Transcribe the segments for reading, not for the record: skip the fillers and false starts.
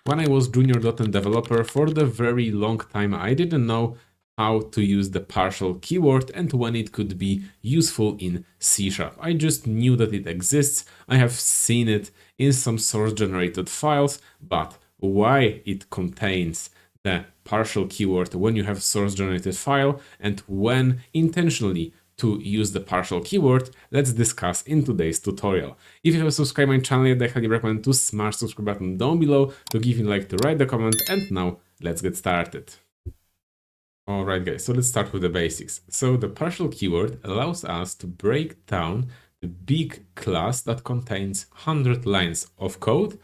When I was junior .NET developer for the very long time, I didn't know how to use the partial keyword and when it could be useful in C#. I just knew that it exists. I have seen it in some source generated files, but why it contains the partial keyword when you have source generated file and when intentionally to use the partial keyword, let's discuss in today's tutorial. If you haven't subscribed my channel yet, I highly recommend to smash the subscribe button down below, to give me a like, to write the comment, and now let's get started. Alright guys, so let's start with the basics. So the partial keyword allows us to break down the big class that contains 100 lines of code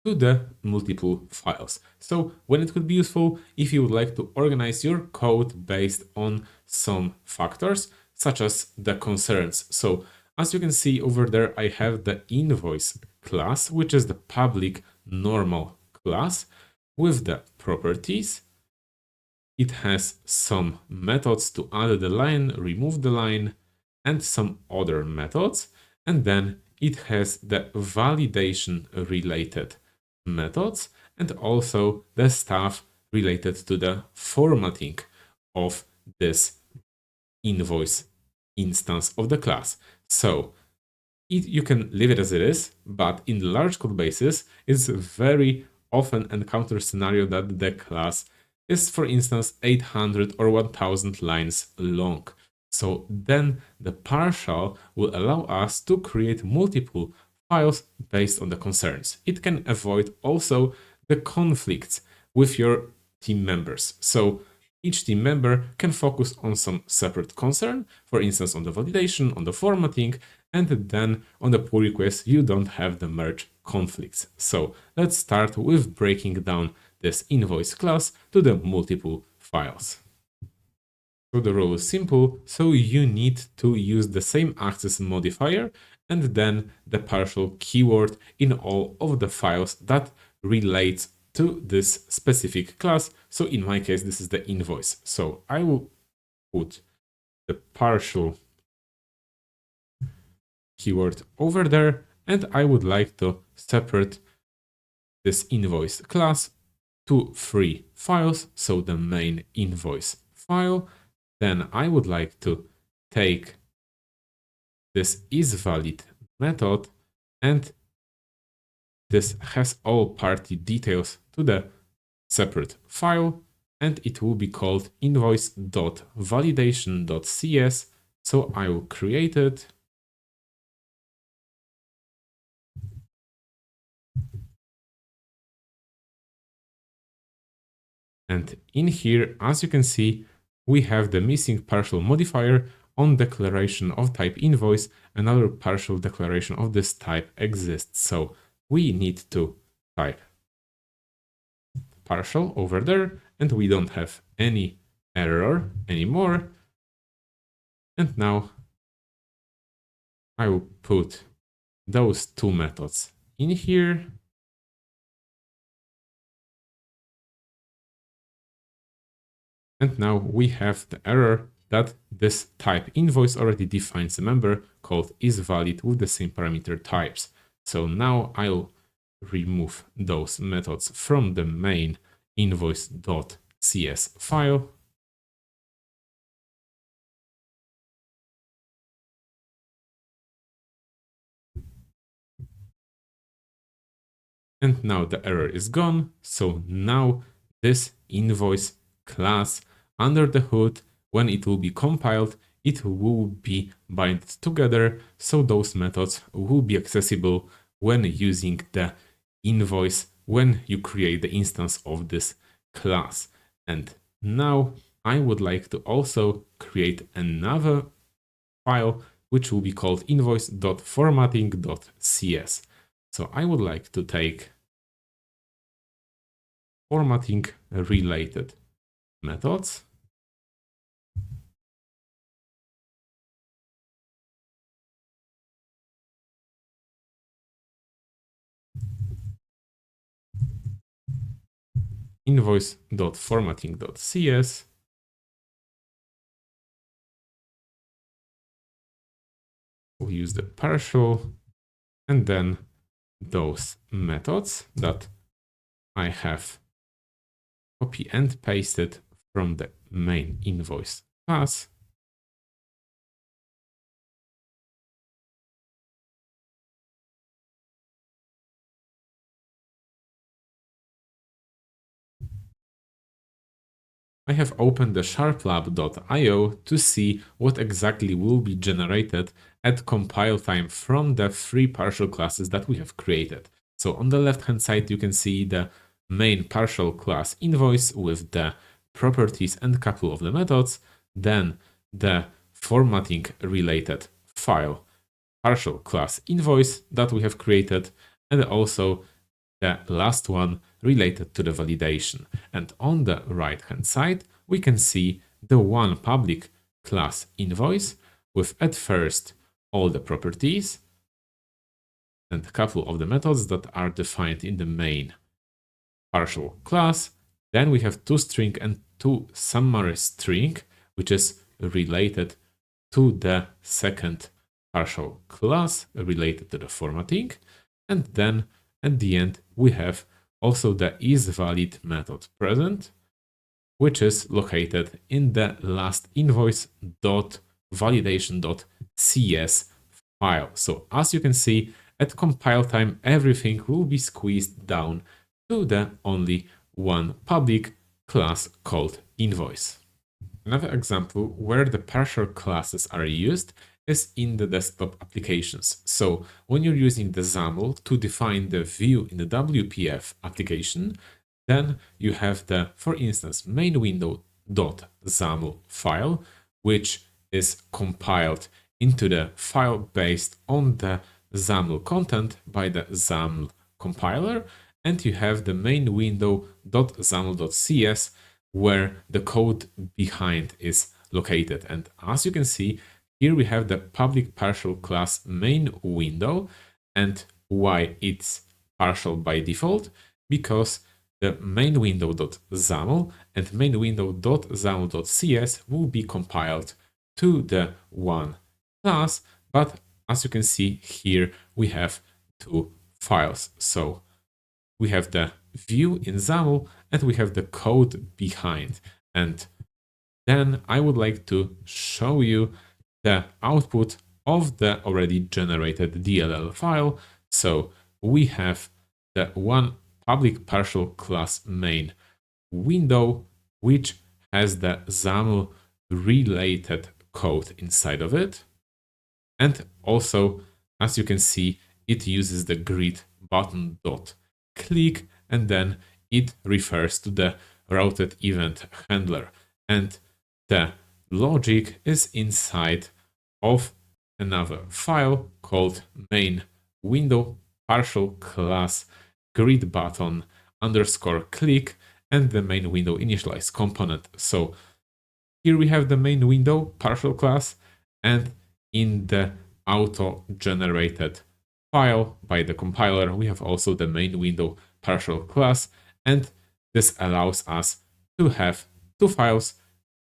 to the multiple files. So when it could be useful if you would like to organize your code based on some factors, such as the concerns. So as you can see over there, I have the invoice class, which is the public normal class with the properties. It has some methods to add the line, remove the line, and some other methods. And then it has the validation related methods and also the stuff related to the formatting of this invoice instance of the class. So you can leave it as it is, but in large code bases, it's very often encountered scenario that the class is, for instance, 800 or 1000 lines long. So then the partial will allow us to create multiple files based on the concerns. It can avoid also the conflicts with your team members. So each team member can focus on some separate concern, for instance, on the validation, on the formatting, and then on the pull request, you don't have the merge conflicts. So let's start with breaking down this invoice class to the multiple files. So the rule is simple, so you need to use the same access modifier and then the partial keyword in all of the files that relates to this specific class. So in my case, this is the invoice. So I will put the partial keyword over there, and I would like to separate this invoice class to 3 files. So the main invoice file. Then I would like to take this isValid method, and this has all party details to the separate file, and it will be called invoice.validation.cs. So I will create it. And in here, as you can see, we have the missing partial modifier on declaration of type invoice. Another partial declaration of this type exists. So we need to type partial over there, and we don't have any error anymore. And now I will put those 2 methods in here. And now we have the error that this type invoice already defines a member called isValid with the same parameter types. So now I'll remove those methods from the main invoice.cs file. And now the error is gone. So now this invoice class under the hood, when it will be compiled, it will be bind together. So those methods will be accessible when using the invoice when you create the instance of this class. And now I would like to also create another file which will be called invoice.formatting.cs. So I would like to take formatting related methods. Invoice.formatting.cs. We'll use the partial and then those methods that I have copy and pasted from the main invoice class. I have opened the sharplab.io to see what exactly will be generated at compile time from the three partial classes that we have created. So on the left hand side, you can see the main partial class invoice with the properties and couple of the methods, then the formatting related file partial class invoice that we have created, and also the last one related to the validation. And on the right hand side, we can see the one public class invoice with at first all the properties and a couple of the methods that are defined in the main partial class. Then we have toString and toSummary string, which is related to the second partial class related to the formatting. And then at the end, we have also the isValid method present, which is located in the last invoice.validation.cs file. So as you can see, at compile time, everything will be squeezed down to the only one public class called invoice. Another example where the partial classes are used is in the desktop applications. So when you're using the XAML to define the view in the WPF application, then you have the, for instance, main window.xaml file, which is compiled into the file based on the XAML content by the XAML compiler, and you have the main window.xaml.cs where the code behind is located. And as you can see, here we have the public partial class main window. And why it's partial by default? Because the main window.xaml and main window.xaml.cs will be compiled to the one class. But as you can see here, we have two files. So we have the view in XAML and we have the code behind. And then I would like to show you the output of the already generated DLL file. So we have the one public partial class main window, which has the XAML related code inside of it. And also, as you can see, it uses the grid button dot click, and then it refers to the routed event handler. And the logic is inside of another file called main window partial class grid button underscore click and the main window initialize component. So here we have the main window partial class, and in the auto generated file by the compiler, we have also the main window partial class, and this allows us to have two files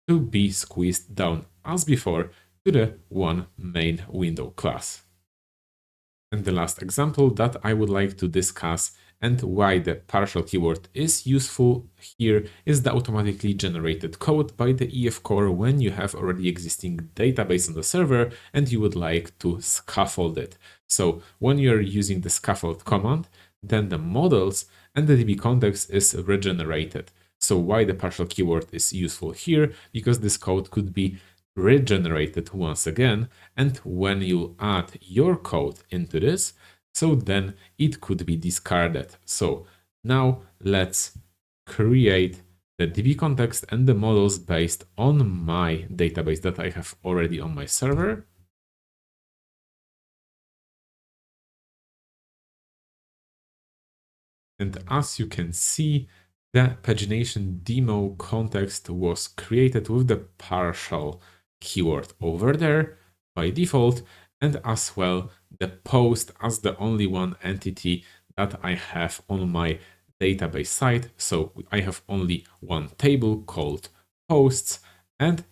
to be squeezed down as before to the one main window class. And the last example that I would like to discuss and why the partial keyword is useful here is the automatically generated code by the EF Core when you have already existing database on the server and you would like to scaffold it. So when you're using the scaffold command, then the models and the DB context is regenerated. So why the partial keyword is useful here? Because this code could be regenerated once again, and when you add your code into this, so then it could be discarded. So now let's create the DB context and the models based on my database that I have already on my server. And as you can see, the pagination demo context was created with the partial keyword over there by default, and as well the post as the only one entity that I have on my database side. So I have only one table called posts, and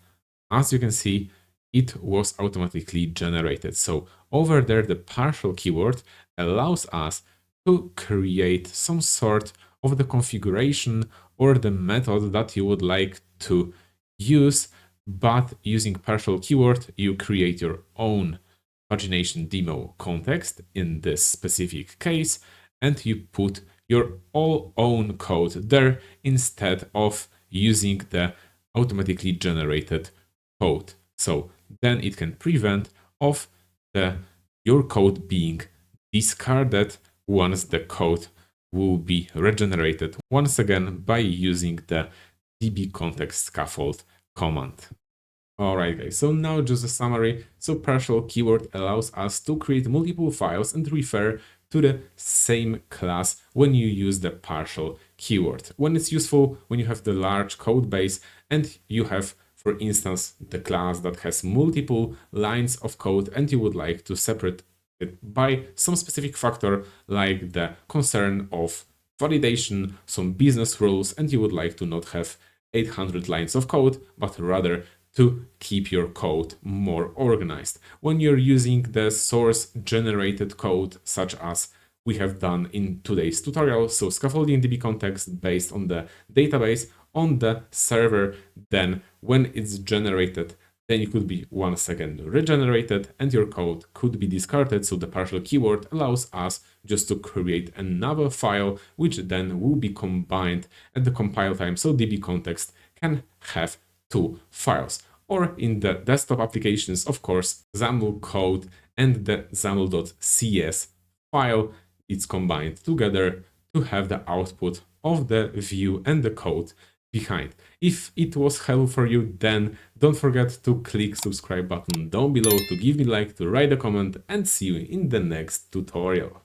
as you can see, it was automatically generated. So over there, the partial keyword allows us to create some sort of the configuration or the method that you would like to use, but using partial keyword, you create your own pagination demo context in this specific case, and you put your all own code there instead of using the automatically generated code. So then it can prevent of your code being discarded once the code will be regenerated once again by using the db context scaffold command. Alright guys, so now just a summary. So partial keyword allows us to create multiple files and refer to the same class when you use the partial keyword. When it's useful, when you have the large code base and you have, for instance, the class that has multiple lines of code and you would like to separate it by some specific factor like the concern of validation, some business rules, and you would like to not have 800 lines of code, but rather to keep your code more organized. When you're using the source generated code, such as we have done in today's tutorial, so scaffolding DB context based on the database on the server, then when it's generated, then it could be once again regenerated and your code could be discarded. So the partial keyword allows us just to create another file, which then will be combined at the compile time. So DB context can have two files. Or in the desktop applications, of course, XAML code and the XAML.cs file, it's combined together to have the output of the view and the code behind. If it was helpful for you, then don't forget to click subscribe button down below, to give me a like, to write a comment, and see you in the next tutorial.